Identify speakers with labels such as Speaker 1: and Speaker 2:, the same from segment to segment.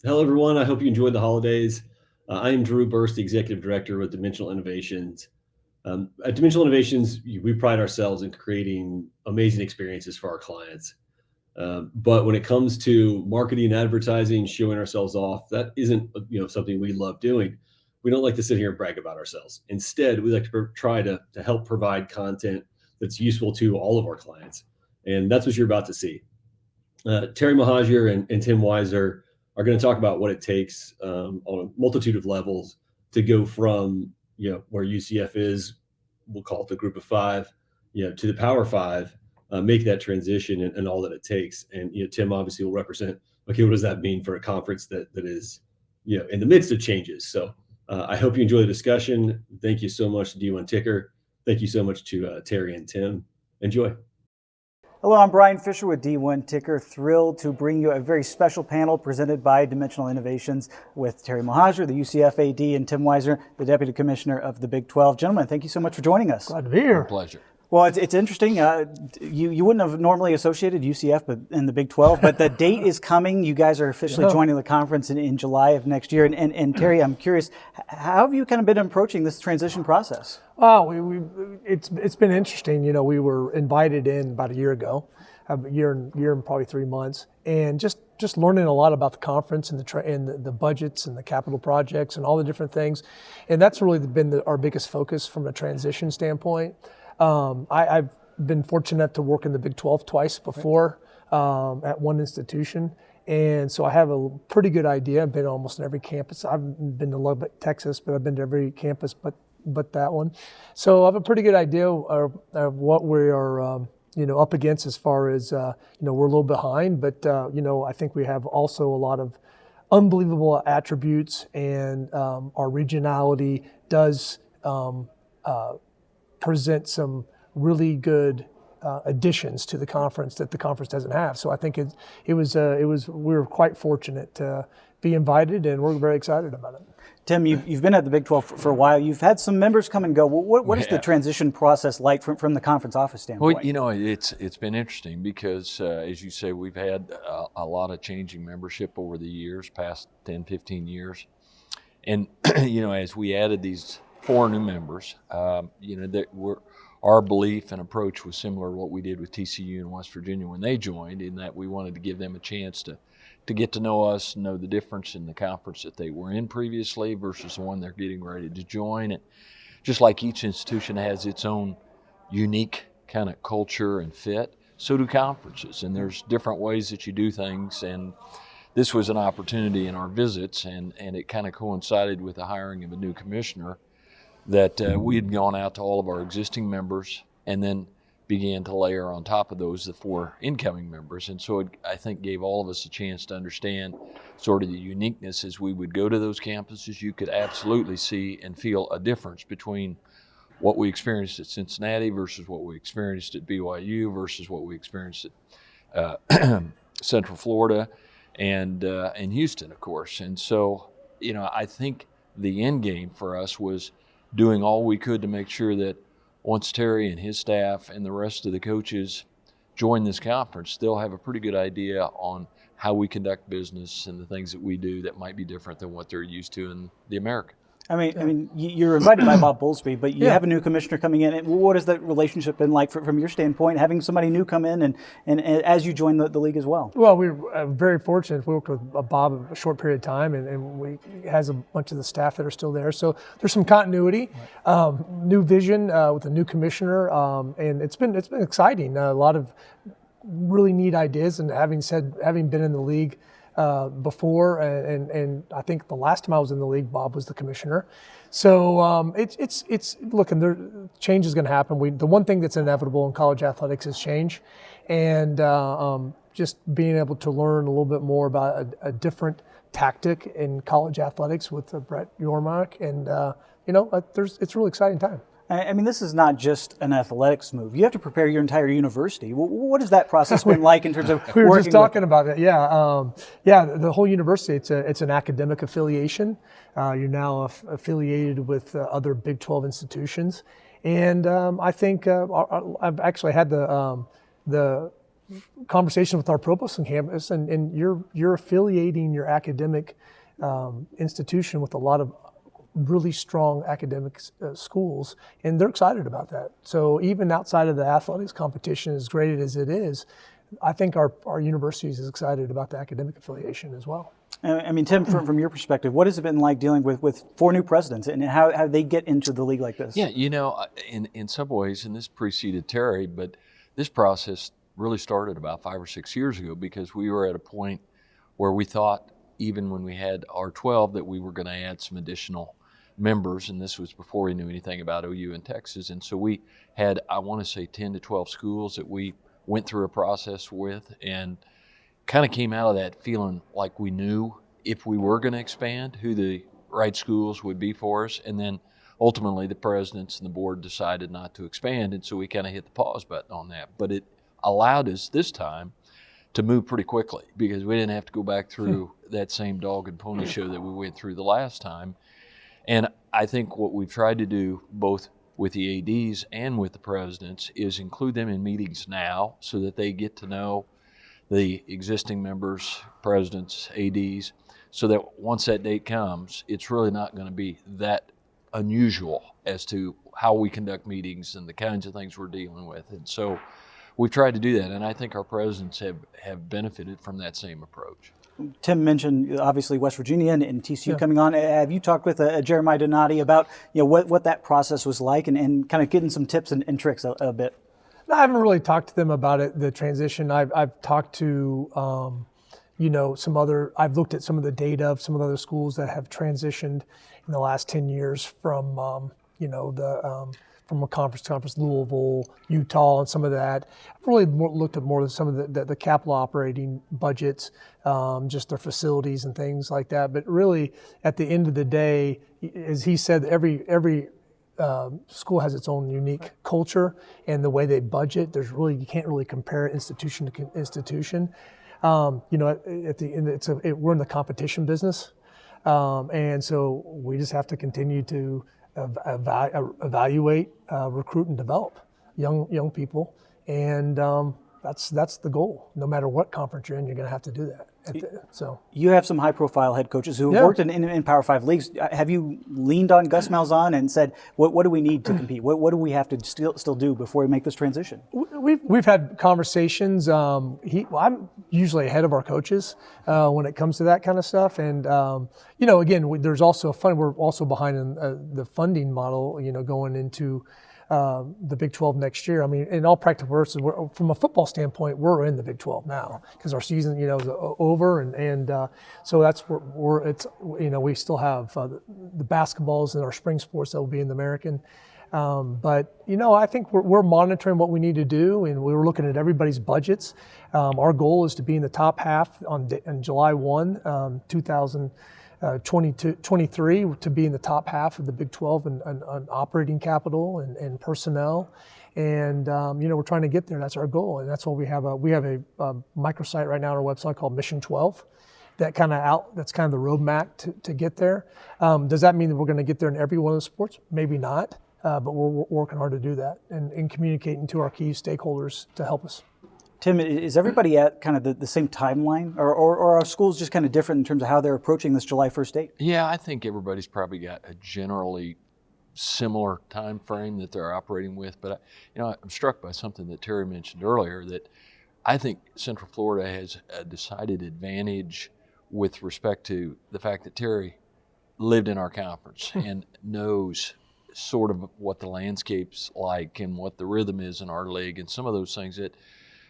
Speaker 1: Hello, everyone. I hope you enjoyed the holidays. I am Drew Burst, the Executive Director with Dimensional Innovations. At Dimensional Innovations, we pride ourselves in creating amazing experiences for our clients. But when it comes to marketing and advertising, showing ourselves off, that isn't something we love doing. We don't like to sit here and brag about ourselves. Instead, we like to try to help provide content that's useful to all of our clients. And that's what you're about to see. Terry Mohajir and Tim Weiser are going to talk about what it takes on a multitude of levels to go from where UCF is, we'll call it the group of five, to the power five, make that transition and all that it takes. And Tim obviously will represent, okay, what does that mean for a conference that is in the midst of changes? So I hope you enjoy the discussion. Thank you so much to D1 Ticker. Thank you so much to Terry and Tim. Enjoy.
Speaker 2: Hello, I'm Bryan Fischer with D1 Ticker. Thrilled to bring you a very special panel presented by Dimensional Innovations with Terry Mohajir, the UCF AD, and Tim Weiser, the Deputy Commissioner of the Big 12. Gentlemen, thank you so much for joining us.
Speaker 3: Glad to be here.
Speaker 4: My pleasure.
Speaker 2: Well, it's interesting. You wouldn't have normally associated UCF in the Big 12, but the date is coming. You guys are officially joining the conference in July of next year. And Terry, I'm curious, how have you kind of been approaching this transition process?
Speaker 3: It's been interesting. We were invited in about a year ago, a year and probably 3 months, and just learning a lot about the conference and the budgets and the capital projects and all the different things. And that's really been our biggest focus from a transition standpoint. I've been fortunate to work in the Big 12 twice before at one institution. And so I have a pretty good idea. I've been almost in every campus. I've been to Lubbock, Texas, but I've been to every campus but that one. So I have a pretty good idea of what we are up against as far as we're a little behind, but I think we have also a lot of unbelievable attributes, and our regionality does present some really good additions to the conference that the conference doesn't have. So I think we were quite fortunate to be invited, and we're very excited about it.
Speaker 2: Tim, you've been at the Big 12 for a while. You've had some members come and go. What is the transition process like from the conference office standpoint?
Speaker 4: Well, it's been interesting because, as you say, we've had a lot of changing membership over the years, past 10, 15 years. And, as we added these 4 new members, our belief and approach was similar to what we did with TCU in West Virginia when they joined, in that we wanted to give them a chance to get to know us, know the difference in the conference that they were in previously versus the one they're getting ready to join. And just like each institution has its own unique kind of culture and fit, so do conferences. And there's different ways that you do things. And this was an opportunity in our visits, and it kind of coincided with the hiring of a new commissioner, that we had gone out to all of our existing members and then began to layer on top of those the 4 incoming members. And so it, I think, gave all of us a chance to understand sort of the uniqueness as we would go to those campuses. You could absolutely see and feel a difference between what we experienced at Cincinnati versus what we experienced at BYU versus what we experienced at Central Florida and Houston, of course. And so, I think the end game for us was doing all we could to make sure that once Terry and his staff and the rest of the coaches join this conference, they'll have a pretty good idea on how we conduct business and the things that we do that might be different than what they're used to in the American.
Speaker 2: I mean, you're invited by Bob Bowlesby, but you have a new commissioner coming in. What has that relationship been like from your standpoint, having somebody new come in and as you join the league as well?
Speaker 3: Well, we were very fortunate. We worked with Bob a short period of time, and he has a bunch of the staff that are still there. So there's some continuity, new vision with a new commissioner, and it's been exciting. A lot of really neat ideas, and having been in the league before, and I think the last time I was in the league, Bob was the commissioner. So it's looking, change is going to happen. The one thing that's inevitable in college athletics is change, and just being able to learn a little bit more about a different tactic in college athletics with Brett Yormark, and it's a really exciting time.
Speaker 2: I mean, this is not just an athletics move. You have to prepare your entire university. What has that process been like in terms of
Speaker 3: we were just talking about it. The whole university, it's an academic affiliation. You're now affiliated with other Big 12 institutions. And I think I've actually had the conversation with our provost on campus, and you're affiliating your academic institution with a lot of really strong academic schools, and they're excited about that. So even outside of the athletics competition, as great as it is, I think our university is excited about the academic affiliation as well.
Speaker 2: I mean, Tim, from your perspective, what has it been like dealing with 4 new presidents, and how they get into the league like this?
Speaker 4: Yeah, in some ways, and this preceded Terry, but this process really started about 5 or 6 years ago, because we were at a point where we thought, even when we had R12, that we were going to add some additional members, and this was before we knew anything about OU in Texas. And so we had, I want to say, 10 to 12 schools that we went through a process with, and kind of came out of that feeling like we knew if we were going to expand, who the right schools would be for us. And then ultimately the presidents and the board decided not to expand, and so we kind of hit the pause button on that. But it allowed us this time to move pretty quickly, because we didn't have to go back through that same dog and pony show that we went through the last time. And I think what we've tried to do, both with the ADs and with the presidents, is include them in meetings now so that they get to know the existing members, presidents, ADs, so that once that date comes, it's really not going to be that unusual as to how we conduct meetings and the kinds of things we're dealing with. And so we've tried to do that, and I think our presidents have benefited from that same approach.
Speaker 2: Tim mentioned obviously West Virginia and TCU coming on. Have you talked with Jeremiah Donati about what that process was like, and kind of getting some tips and tricks a bit?
Speaker 3: I haven't really talked to them about it, the transition. I've talked to I've looked at some of the data of some of the other schools that have transitioned in the last 10 years from from a conference, Louisville, Utah, and some of that. I've really looked at more of some of the capital operating budgets, just their facilities and things like that. But really, at the end of the day, as he said, every school has its own unique culture and the way they budget. You can't really compare institution to institution. At the end, we're in the competition business, and so we just have to continue to evaluate, recruit, and develop young people, and that's the goal. No matter what conference you're in, you're going to have to do that. So
Speaker 2: you have some high-profile head coaches who have worked in Power 5 leagues. Have you leaned on Gus Malzahn and said, "What do we need to compete? What do we have to still do before we make this transition?"
Speaker 3: We've had conversations. I'm usually ahead of our coaches when it comes to that kind of stuff, and again, there's also we're also behind in the funding model. Going into the Big 12 next year. I mean, in all practical purposes, from a football standpoint, we're in the Big 12 now because our season, is over, and so that's where we still have the basketballs and our spring sports that will be in the American. But I think we're monitoring what we need to do, and we're looking at everybody's budgets. Our goal is to be in the top half on July 1, 2023, to be in the top half of the Big 12 and operating capital and personnel, and we're trying to get there. That's our goal, and that's what we have a microsite right now on our website called Mission 12. That's kind of the roadmap to get there. Does that mean that we're going to get there in every one of the sports? Maybe not, but we're working hard to do that and communicating to our key stakeholders to help us.
Speaker 2: Tim, is everybody at kind of the same timeline, or are schools just kind of different in terms of how they're approaching this July 1st date?
Speaker 4: Yeah, I think everybody's probably got a generally similar time frame that they're operating with. But I'm struck by something that Terry mentioned earlier, that I think Central Florida has a decided advantage with respect to the fact that Terry lived in our conference and knows sort of what the landscape's like and what the rhythm is in our league, and some of those things that,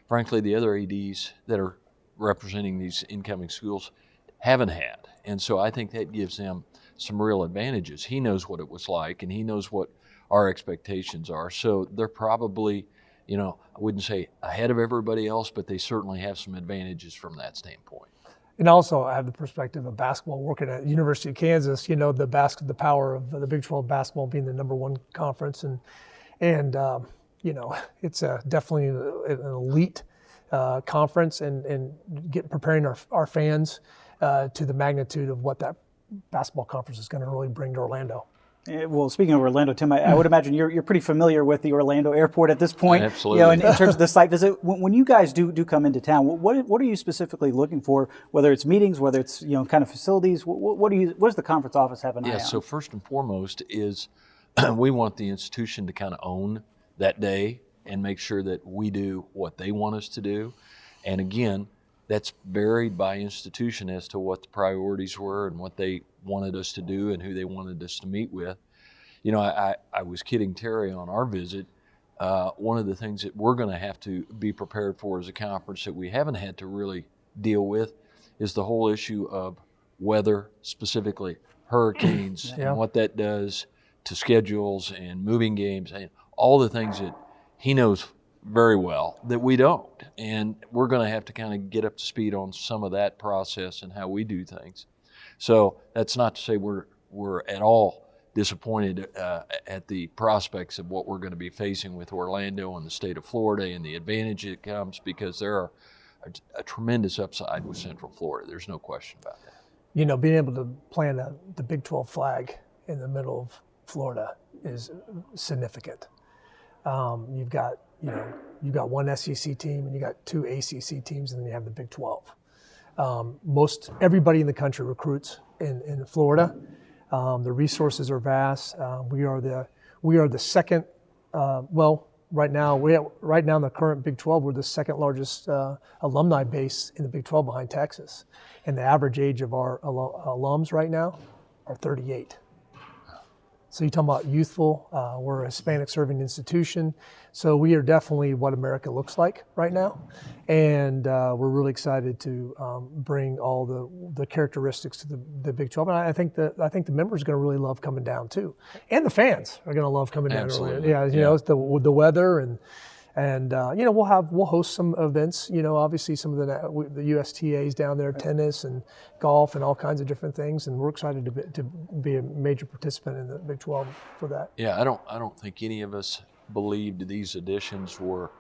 Speaker 4: frankly, the other ADs that are representing these incoming schools haven't had. And so I think that gives them some real advantages. He knows what it was like, and he knows what our expectations are. So they're probably, I wouldn't say ahead of everybody else, but they certainly have some advantages from that standpoint.
Speaker 3: And also, I have the perspective of basketball working at University of Kansas. The power of the Big 12 basketball being the #1 conference, and it's definitely an elite conference, and preparing our fans to the magnitude of what that basketball conference is going to really bring to Orlando.
Speaker 2: Well, speaking of Orlando, Tim, I would imagine you're pretty familiar with the Orlando airport at this point.
Speaker 4: Absolutely.
Speaker 2: You know, in terms of the site visit, when you guys do come into town, what are you specifically looking for? Whether it's meetings, whether it's kind of facilities, what does the conference office have an eye on?
Speaker 4: So first and foremost is we want the institution to kind of own that day and make sure that we do what they want us to do. And again, that's varied by institution as to what the priorities were and what they wanted us to do and who they wanted us to meet with. You know, I was kidding Terry on our visit. One of the things that we're going to have to be prepared for as a conference that we haven't had to really deal with is the whole issue of weather, specifically hurricanes, and what that does to schedules and moving games and all the things that he knows very well that we don't. And we're going to have to kind of get up to speed on some of that process and how we do things. So that's not to say we're at all disappointed at the prospects of what we're going to be facing with Orlando and the state of Florida and the advantage that comes, because there are a tremendous upside with Central Florida. There's no question about that. You know,
Speaker 3: being able to plant the Big 12 flag in the middle of Florida is significant. You've got one SEC team and you got two ACC teams, and then you have the Big 12. Most everybody in the country recruits in Florida. The resources are vast. We are the second. Right now in the current Big 12, we're the second largest alumni base in the Big 12 behind Texas, and the average age of our alums right now are 38. So you're talking about youthful. We're a Hispanic serving institution. So we are definitely what America looks like right now. And we're really excited to bring all the characteristics to the Big 12. And I think the members are going to really love coming down too. And the fans are going to love coming down.
Speaker 4: Absolutely.
Speaker 3: Yeah, you know, it's the weather and you know, we'll host some events. You know, obviously some of the USTA's down there, tennis and golf and all kinds of different things, and we're excited to be a major participant in the Big 12 for that.
Speaker 4: Yeah, I don't think any of us believed these additions were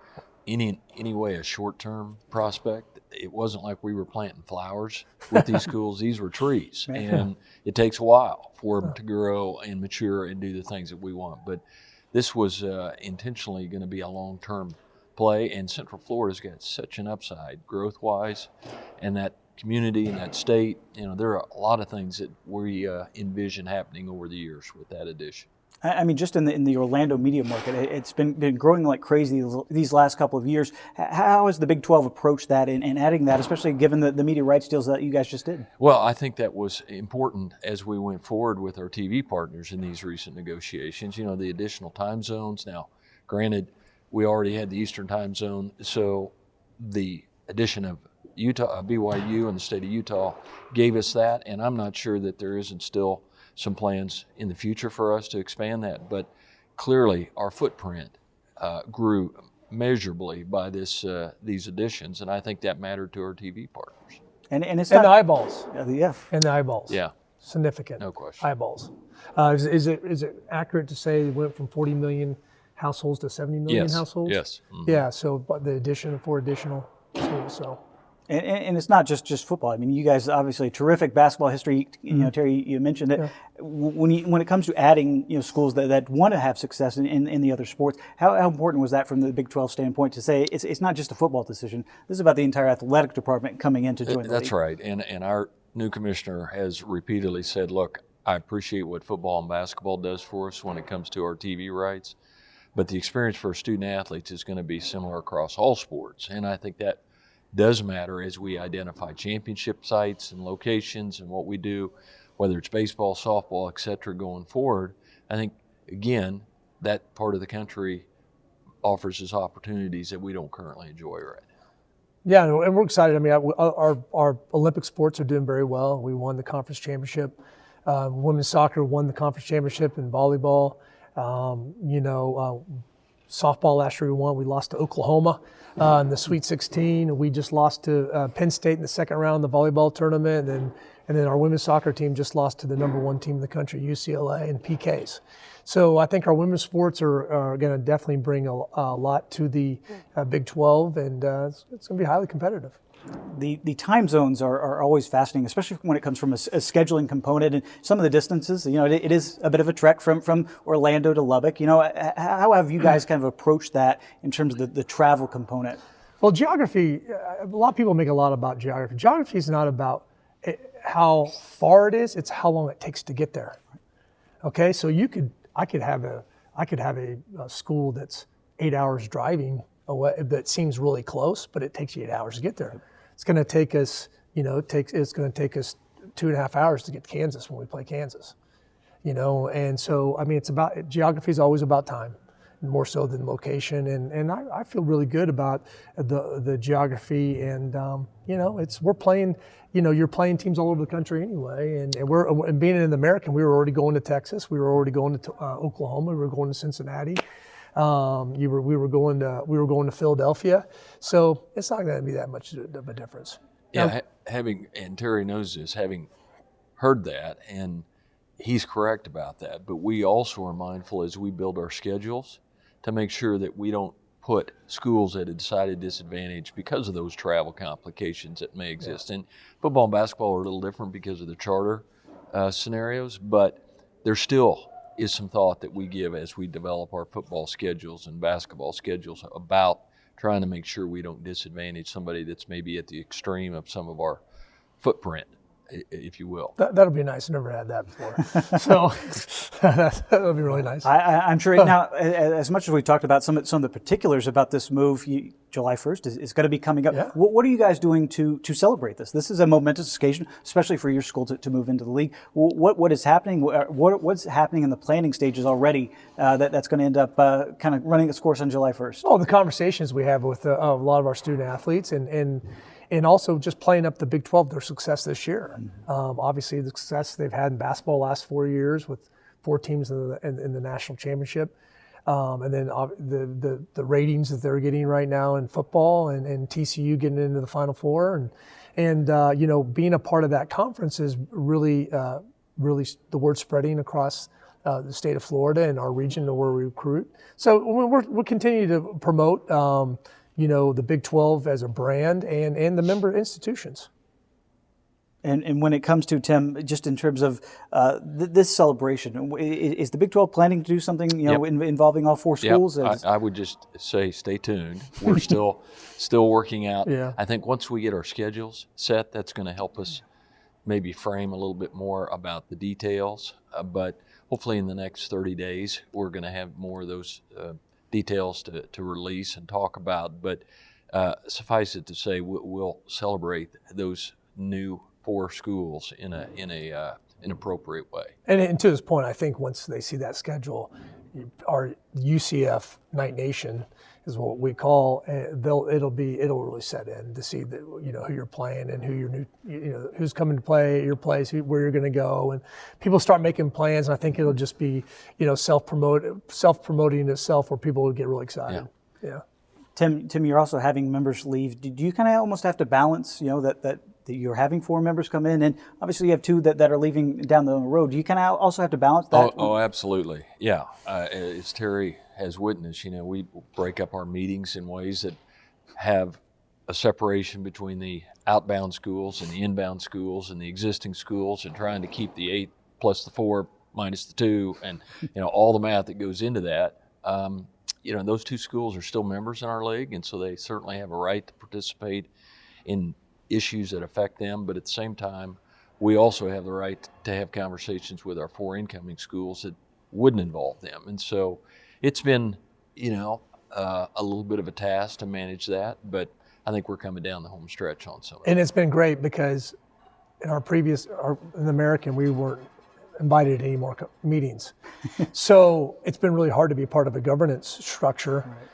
Speaker 4: any way a short-term prospect. It wasn't like we were planting flowers with these schools. These were trees, and it takes a while for them to grow and mature and do the things that we want. But this was intentionally going to be a long-term play, and Central Florida's got such an upside growth-wise, and that community and that state, you know, there are a lot of things that we envision happening over the years with that addition.
Speaker 2: I mean, just in the Orlando media market, it's been growing like crazy these last couple of years. How has the Big 12 approached that and adding that, especially given the media rights deals that you guys just did?
Speaker 4: Well, I think that was important as we went forward with our TV partners in these recent negotiations. You know, the additional time zones. Now, granted, we already had the Eastern time zone, so the addition of Utah, BYU, and the state of Utah gave us that, and I'm not sure that there isn't still some plans in the future for us to expand that, but clearly our footprint grew measurably by these additions, and I think that mattered to our TV partners.
Speaker 2: And it's
Speaker 3: the eyeballs.
Speaker 2: Yeah.
Speaker 3: And the eyeballs.
Speaker 4: Yeah.
Speaker 3: Significant.
Speaker 4: No question.
Speaker 3: Eyeballs. Is it accurate to say it went from 40 million households to 70 million households?
Speaker 4: Yes. Mm-hmm.
Speaker 3: Yeah. So the addition of 4 additional schools. So.
Speaker 2: And it's not just football. I mean, you guys obviously terrific basketball history. You know, Terry, you mentioned it. Yeah. When it comes to adding schools that want to have success in the other sports, how important was that from the Big 12 standpoint to say it's not just a football decision? This is about the entire athletic department coming in to join the league.
Speaker 4: That's right. And our new commissioner has repeatedly said, look, I appreciate what football and basketball does for us when it comes to our TV rights, but the experience for student athletes is going to be similar across all sports, and I think that does matter as we identify championship sites and locations and what we do, whether it's baseball, softball, et cetera, going forward. I think, again, that part of the country offers us opportunities that we don't currently enjoy right now.
Speaker 3: Yeah, and we're excited. I mean, our Olympic sports are doing very well. We won the conference championship. Women's soccer won the conference championship in volleyball. Softball last year we won. We lost to Oklahoma in the Sweet 16. We just lost to Penn State in the second round of the volleyball tournament. And And then our women's soccer team just lost to the #1 team in the country, UCLA, in PKs. So I think our women's sports are going to definitely bring a lot to the Big 12, and it's going to be highly competitive.
Speaker 2: The time zones are always fascinating, especially when it comes from a scheduling component and some of the distances. It is a bit of a trek from Orlando to Lubbock. How have you guys kind of approached that in terms of the travel component?
Speaker 3: Well, geography, a lot of people make a lot about geography. Geography is not about how far it is, it's how long it takes to get there. Okay, so I could have a school that's 8 hours driving away that seems really close, but it takes you 8 hours to get there. It's going to take us, it's going to take us 2.5 hours to get to Kansas when we play Kansas, and so, geography is always about time, more so than location, and I feel really good about the geography, and we're playing, you're playing teams all over the country anyway, and being in the American, we were already going to Texas, we were already going to Oklahoma, we were going to Cincinnati, we were going to Philadelphia, so it's not going to be that much of a difference.
Speaker 4: Yeah, and Terry knows this, having heard that, and he's correct about that, but we also are mindful as we build our schedules to make sure that we don't put schools at a decided disadvantage because of those travel complications that may exist. And football and basketball are a little different because of the charter scenarios, but there still is some thought that we give as we develop our football schedules and basketball schedules about trying to make sure we don't disadvantage somebody that's maybe at the extreme of some of our footprint, if you will.
Speaker 3: That'll be nice. I never had that before. So that'll be really nice.
Speaker 2: I'm sure. Now, as much as we talked about some of the particulars about this move, July 1st is going to be coming up.
Speaker 3: Yeah.
Speaker 2: What are you guys doing to celebrate this? This is a momentous occasion, especially for your school to move into the league. What is happening? What's happening in the planning stages already that's going to end up kind of running its course on July 1st?
Speaker 3: Oh, the conversations we have with a lot of our student athletes and also just playing up the Big 12, their success this year. Obviously, the success they've had in basketball the last 4 years with 4 teams in the national championship. And then the ratings that they're getting right now in football and TCU getting into the Final Four. And being a part of that conference is really the word spreading across the state of Florida and our region where we recruit. So we're continuing to promote the Big 12 as a brand and the member institutions.
Speaker 2: And when it comes to, Tim, just in terms of this celebration, is the Big 12 planning to do something involving all 4 schools?
Speaker 4: Yep. I would just say stay tuned. We're still working out.
Speaker 3: Yeah.
Speaker 4: I think once we get our schedules set, that's going to help us maybe frame a little bit more about the details. But hopefully in the next 30 days, we're going to have more of those details to release and talk about, but suffice it to say, we'll celebrate those new 4 schools in an appropriate way.
Speaker 3: And to this point, I think once they see that schedule, our UCF Night Nation is what we call. It'll really set in to see who you're playing and who your new who's coming to play at your place, where you're going to go, and people start making plans. And I think it'll just be self-promoting itself, where people will get really excited. Yeah.
Speaker 2: Tim, you're also having members leave. Do you kind of almost have to balance, that you're having 4 members come in, and obviously you have 2 that are leaving down the road. Do you kind of also have to balance that?
Speaker 4: Oh, absolutely. Yeah. As Terry has witnessed, we break up our meetings in ways that have a separation between the outbound schools and the inbound schools and the existing schools, and trying to keep the 8 plus the 4 minus the 2 and all the math that goes into that. Those 2 schools are still members in our league, and so they certainly have a right to participate in issues that affect them. But at the same time, we also have the right to have conversations with our 4 incoming schools that wouldn't involve them. And so it's been, a little bit of a task to manage that, but I think we're coming down the home stretch on some of it.
Speaker 3: And it's been great because in in the American, we weren't invited to any more meetings. So it's been really hard to be part of a governance structure. Right.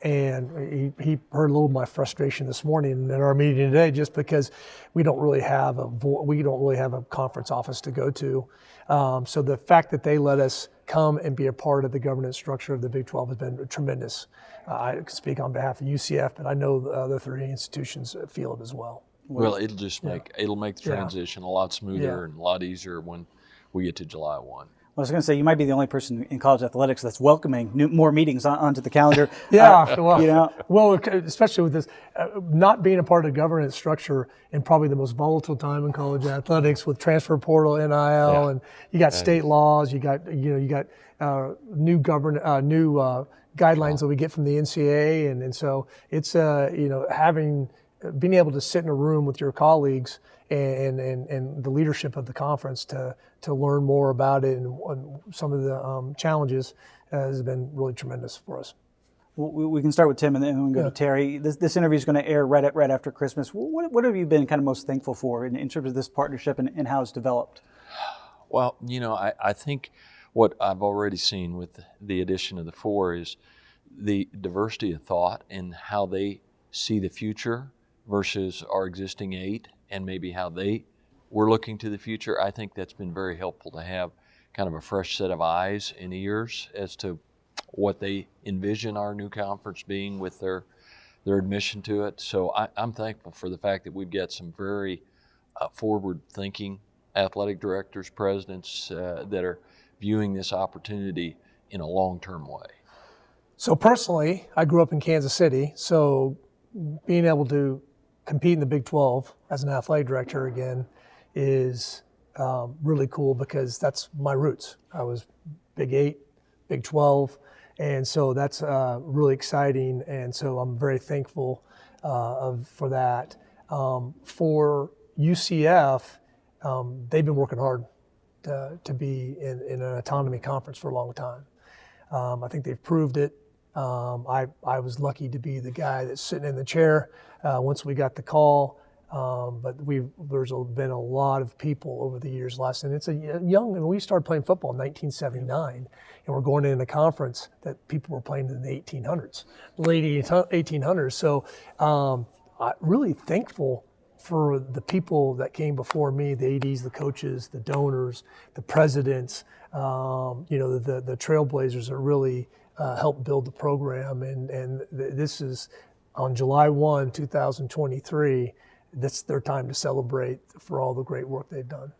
Speaker 3: And he heard a little of my frustration this morning in our meeting today, just because we don't really have a conference office to go to. So the fact that they let us come and be a part of the governance structure of the Big 12 has been tremendous. I can speak on behalf of UCF, but I know the other 3 institutions feel it as well.
Speaker 4: Well, it'll make the
Speaker 3: Yeah.
Speaker 4: transition a lot smoother
Speaker 3: Yeah.
Speaker 4: and a lot easier when we get to July 1.
Speaker 2: I was going to say, you might be the only person in college athletics that's welcoming more meetings onto the calendar.
Speaker 3: Yeah, well,
Speaker 2: you know,
Speaker 3: well, especially with this, not being a part of the governance structure in probably the most volatile time in college athletics with transfer portal, NIL, and you got state laws, you got new guidelines that we get from the NCAA, and so it's being able to sit in a room with your colleagues and the leadership of the conference to learn more about it and some of the challenges has been really tremendous for us.
Speaker 2: we can start with Tim and then we can go to Terry. This interview is going to air right after Christmas. What have you been kind of most thankful for in terms of this partnership and how it's developed?
Speaker 4: Well, I think what I've already seen with the addition of the 4 is the diversity of thought and how they see the future versus our existing 8 and maybe how they were looking to the future. I think that's been very helpful to have kind of a fresh set of eyes and ears as to what they envision our new conference being with their admission to it. So I'm thankful for the fact that we've got some very forward-thinking athletic directors, presidents that are viewing this opportunity in a long-term way.
Speaker 3: So personally, I grew up in Kansas City, so being able to compete in the Big 12 as an athletic director again is really cool because that's my roots. I was Big 8, Big 12, and so that's really exciting, and so I'm very thankful for that. For UCF, they've been working hard to be in an autonomy conference for a long time. I think they've proved it. I was lucky to be the guy that's sitting in the chair once we got the call. But there's been a lot of people over the years and it's we started playing football in 1979, and we're going into a conference that people were playing in the 1800s, late 1800s. So I'm really thankful for the people that came before me, the ADs, the coaches, the donors, the presidents, the trailblazers that really helped build the program. And this is on July 1, 2023. That's their time to celebrate for all the great work they've done.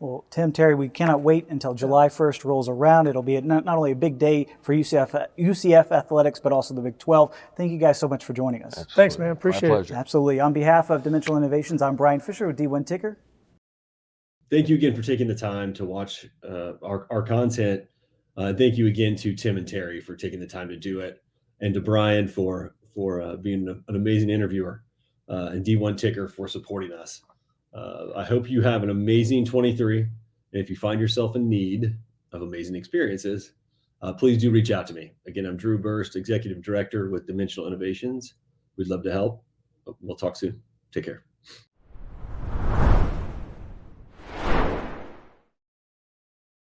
Speaker 2: Well, Tim, Terry, we cannot wait until July 1st rolls around. It'll be not only a big day for UCF athletics, but also the Big 12. Thank you guys so much for joining us.
Speaker 4: Absolutely.
Speaker 3: Thanks, man. Appreciate
Speaker 4: My
Speaker 3: it.
Speaker 4: pleasure.
Speaker 2: Absolutely. On behalf of Dimensional Innovations, I'm Bryan Fischer with D1 Ticker.
Speaker 1: Thank you again for taking the time to watch our content. Thank you again to Tim and Terry for taking the time to do it, and to Bryan for being an amazing interviewer, and D1 Ticker for supporting us. I hope you have an amazing 23. And if you find yourself in need of amazing experiences, please do reach out to me. Again, I'm Drew Burst, Executive Director with Dimensional Innovations. We'd love to help. We'll talk soon. Take care.